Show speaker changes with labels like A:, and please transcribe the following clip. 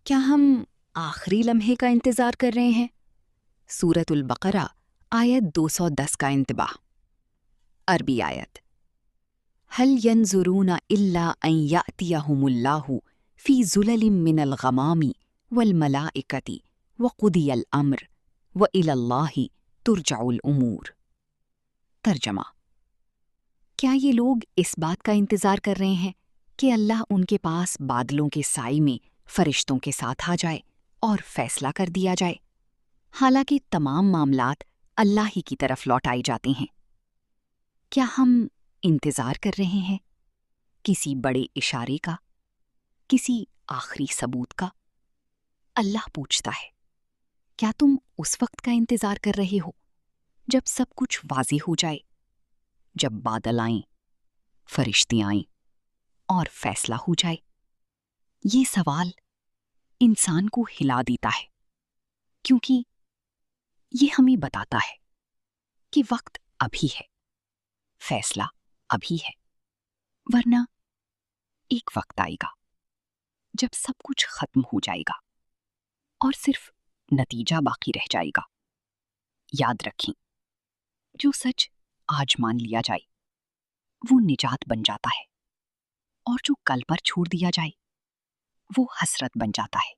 A: کیا ہم آخری لمحے کا انتظار کر رہے ہیں؟ سورۃ البقرہ آیت 210 کا انتباہ۔ عربی آیت: هل ينظرون إلا أن يأتيهم الله في ظلل من الغمام والملائكة وقضي الأمر وإلى الله ترجع الأمور۔ ترجمہ: کیا یہ لوگ اس بات کا انتظار کر رہے ہیں کہ اللہ ان کے پاس بادلوں کے سائے میں فرشتوں کے ساتھ آ جائے اور فیصلہ کر دیا جائے، حالانکہ تمام معاملات اللہ ہی کی طرف لوٹائے جاتے ہیں؟ کیا ہم انتظار کر رہے ہیں کسی بڑے اشارے کا، کسی آخری ثبوت کا؟ اللہ پوچھتا ہے، کیا تم اس وقت کا انتظار کر رہے ہو جب سب کچھ واضح ہو جائے، جب بادل آئیں، فرشتے آئیں اور فیصلہ ہو جائے؟ یہ سوال انسان کو ہلا دیتا ہے، کیونکہ یہ ہمیں بتاتا ہے کہ وقت ابھی ہے، فیصلہ ابھی ہے، ورنہ ایک وقت آئے گا جب سب کچھ ختم ہو جائے گا اور صرف نتیجہ باقی رہ جائے گا۔ یاد رکھیں، جو سچ آج مان لیا جائے وہ نجات بن جاتا ہے، اور جو کل پر چھوڑ دیا جائے وہ حسرت بن جاتا ہے۔